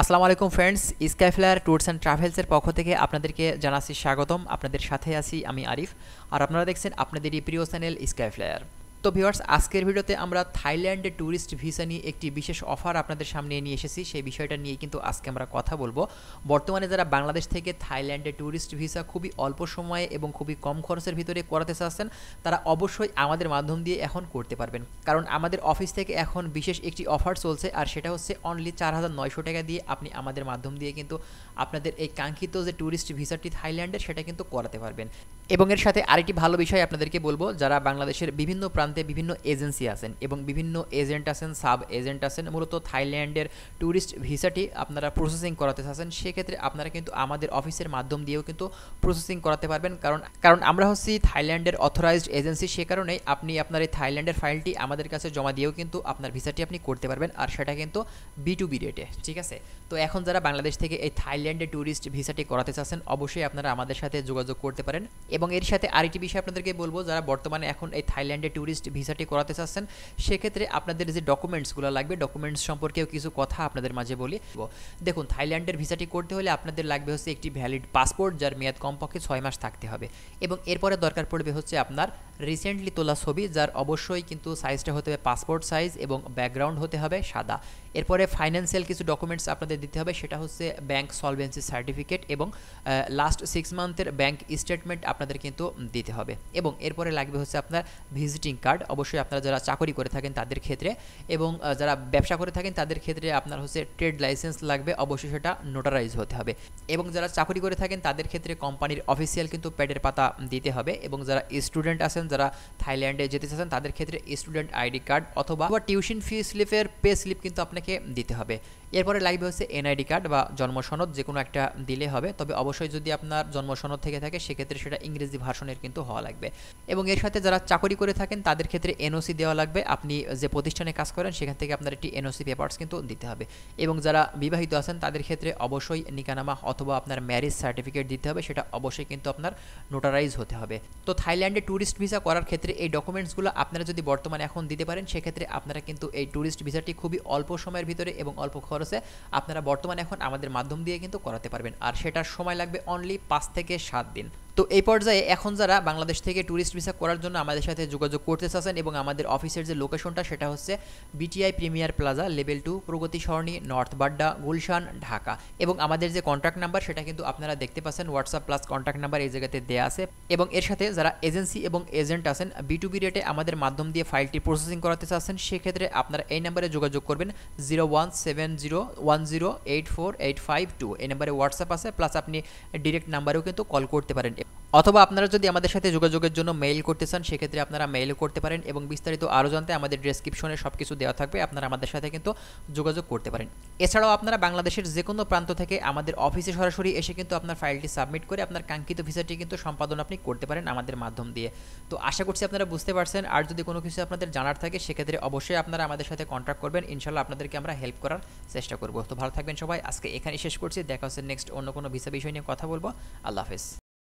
আসসালামু আলাইকুম friends, স্কাইফ্লায়ার tours and ট্রাভেলসের পক্ষ থেকে আপনাদেরকে জানাচ্ছি স্বাগতম। আপনাদের সাথে আছি আমি আরিফ, আর আপনারা দেখছেন আপনাদেরই প্রিয় চ্যানেল স্কাইফ্লায়ার। তো ভিউয়ার্স, আজকের ভিডিওতে আমরা থাইল্যান্ডে ট্যুরিস্ট ভিসা নিয়ে একটি বিশেষ অফার আপনাদের সামনে নিয়ে এসেছি। সেই বিষয়টা নিয়ে কিন্তু আজকে আমরা কথা বলবো। বর্তমানে যারা বাংলাদেশ থেকে থাইল্যান্ডে ট্যুরিস্ট ভিসা খুবই অল্প সময়ে এবং খুবই কম খরচের ভিতরে করাতে চাচ্ছেন, তারা অবশ্যই আমাদের মাধ্যম দিয়ে এখন করতে পারবেন। কারণ আমাদের অফিস থেকে এখন বিশেষ একটি অফার চলছে, আর সেটা হচ্ছে অনলি ৪,৯০০ টাকা দিয়ে আপনি আমাদের মাধ্যম দিয়ে কিন্তু আপনাদের এই কাঙ্ক্ষিত যে ট্যুরিস্ট ভিসাটি থাইল্যান্ডের, সেটা কিন্তু করাতে পারবেন। এবং এর সাথে আরেকটি ভালো বিষয় আপনাদেরকে বলবো, যারা বাংলাদেশের বিভিন্ন প্রান্তে বিভিন্ন এজেন্সি আছেন এবং বিভিন্ন এজেন্ট আছেন, সাব এজেন্ট আছেন, মূলত থাইল্যান্ডের ট্যুরিস্ট ভিসাটি আপনারা প্রসেসিং করাতে চাচ্ছেন, সেক্ষেত্রে আপনারা কিন্তু আমাদের অফিসের মাধ্যম দিয়েও কিন্তু প্রসেসিং করাতে পারবেন। কারণ আমরা হচ্ছি থাইল্যান্ডের অথরাইজড এজেন্সি, সে কারণেই আপনি আপনার এই থাইল্যান্ডের ফাইলটি আমাদের কাছে জমা দিয়েও কিন্তু আপনার ভিসাটি আপনি করতে পারবেন, আর সেটা কিন্তু B2B রেটে। ঠিক আছে, তো এখন যারা বাংলাদেশ থেকে এই থাইল্যান্ডে ট্যুরিস্ট ভিসাটি করাতে চাচ্ছেন, অবশ্যই আপনারা আমাদের সাথে যোগাযোগ করতে পারেন। এবং এর সাথে আরেকটি বিষয় আপনাদেরকে বলবো, যারা বর্তমানে এখন এই থাইল্যান্ডে ট্যুরিস্ট ভিসাটি করাতে চাচ্ছেন, সেক্ষেত্রে আপনাদের যে ডকুমেন্টসগুলো লাগবে, ডকুমেন্টস সম্পর্কেও কিছু কথা আপনাদের মাঝে বলি। দেখুন, থাইল্যান্ডের ভিসাটি করতে হলে আপনাদের লাগবে হচ্ছে একটি ভ্যালিড পাসপোর্ট, যার মেয়াদ কমপক্ষে 6 মাস থাকতে হবে। এবং এরপরে দরকার পড়বে হচ্ছে আপনার রিসেন্টলি তোলা ছবি, যার অবশ্যই কিন্তু সাইজটা হতে হবে পাসপোর্ট সাইজ এবং ব্যাকগ্রাউন্ড হতে হবে সাদা। এরপরে ফাইন্যান্সিয়াল কিছু ডকুমেন্টস আপনাদের দিতে হবে, সেটা হচ্ছে ব্যাংক সলভেন্সি সার্টিফিকেট এবং লাস্ট 6 মান্থের ব্যাংক স্টেটমেন্ট আপনাদের কিন্তু দিতে হবে। এবং এরপরে লাগবে হচ্ছে আপনার ভিজিটিং কার্ড, অবশ্যই আপনারা যারা চাকরি করে থাকেন তাদের ক্ষেত্রে, এবং যারা ব্যবসা করে থাকেন তাদের ক্ষেত্রে আপনার হচ্ছে ট্রেড লাইসেন্স লাগবে, অবশ্যই সেটা নোটারাইজ হতে হবে। এবং যারা চাকরি করে থাকেন তাদের ক্ষেত্রে কোম্পানির অফিসিয়াল কিন্তু প্যাডের পাতা দিতে হবে। এবং যারা স্টুডেন্ট আছেন, যারা থাইল্যান্ডে যেতে চাচ্ছেন, তাদের ক্ষেত্রে স্টুডেন্ট আইডি কার্ড অথবা টিউশন ফি স্লিপের পে স্লিপ কিন্তু আপনাকে দিতে হবে। এরপরে লাগবে হচ্ছে এনআইডি কার্ড বা জন্ম সনদ, যে কোনো একটা দিলে হবে, তবে অবশ্যই যদি আপনার জন্ম সনদ থেকে থাকে সেক্ষেত্রে সেটা ইংরেজি ভার্সনের কিন্তু হওয়া লাগবে। এবং এর সাথে যারা চাকরি করে থাকেন তাদের ক্ষেত্রে এনওসি দেওয়া লাগবে, আপনি যে প্রতিষ্ঠানে কাজ করেন সেখান থেকে আপনার একটি এনওসি পেপারস কিন্তু দিতে হবে। এবং যারা বিবাহিত আছেন তাদের ক্ষেত্রে অবশ্যই নিকানামা অথবা আপনার ম্যারেজ সার্টিফিকেট দিতে হবে, সেটা অবশ্যই কিন্তু আপনার নোটারাইজ হতে হবে। তো থাইল্যান্ডে ট্যুরিস্ট ভিসা করার ক্ষেত্রে এই ডকুমেন্টসগুলো আপনারা যদি বর্তমানে এখন দিতে পারেন, সেক্ষেত্রে আপনারা কিন্তু এই ট্যুরিস্ট ভিসাটি খুবই অল্প সময়ের ভিতরে এবং অল্প খরচে আপনারা বর্তমানে এখন আমাদের মাধ্যম দিয়ে কিন্তু করাতে পারবেন, আর সেটার সময় লাগবে অনলি 5 থেকে 7 দিন। তো এই পর্যায়ে এখন যারা বাংলাদেশ থেকে ট্যুরিস্ট ভিসা করার জন্য আমাদের সাথে যোগাযোগ করতে চাচ্ছেন, এবং আমাদের অফিসের যে লোকেশনটা সেটা হচ্ছে বিটিআই প্রিমিয়ার প্লাজা লেভেল 2, প্রগতি সরণি, নর্থ বাড্ডা, গুলশান, ঢাকা। এবং আমাদের যে কন্ট্যাক্ট নাম্বার সেটা কিন্তু আপনারা দেখতে পাচ্ছেন, হোয়াটসঅ্যাপ প্লাস কন্ট্যাক্ট নাম্বার এই জায়গাতে দেওয়া আছে। এবং এর সাথে যারা এজেন্সি এবং এজেন্ট আছেন, B2B রেটে আমাদের মাধ্যম দিয়ে ফাইলটি প্রসেসিং করাতে চাচ্ছেন, সেক্ষেত্রে আপনারা এই নাম্বারে যোগাযোগ করবেন 017010848552। এই নাম্বারে হোয়াটসঅ্যাপ আছে, প্লাস আপনি ডিরেক্ট নাম্বারেও কিন্তু কল করতে পারেন। অথবা আপনারা যদি আমাদের সাথে যোগাযোগের জন্য মেইল করতে চান, সেক্ষেত্রে আপনারা মেইলও করতে পারেন। এবং বিস্তারিত আরও জানতে আমাদের ডেসক্রিপশনে সব কিছু দেওয়া থাকবে, আপনারা আমাদের সাথে কিন্তু যোগাযোগ করতে পারেন। এছাড়াও আপনারা বাংলাদেশের যে কোনো প্রান্ত থেকে আমাদের অফিসে সরাসরি এসে কিন্তু আপনার ফাইলটি সাবমিট করে আপনার কাঙ্ক্ষিত ভিসাটি কিন্তু সম্পাদন আপনি করতে পারেন আমাদের মাধ্যম দিয়ে। তো আশা করছি আপনারা বুঝতে পারছেন। আর যদি কোনো কিছু আপনাদের জানার থাকে, সেক্ষেত্রে অবশ্যই আপনারা আমাদের সাথে কন্ট্যাক্ট করবেন, ইনশাল্লাহ আপনাদেরকে আমরা হেল্প করার চেষ্টা করব। তো ভালো থাকবেন সবাই, আজকে এখানেই শেষ করছি, দেখা হচ্ছে নেক্সট অন্য কোনো ভিসা বিষয় নিয়ে কথা বলবো। আল্লাহ হাফেজ।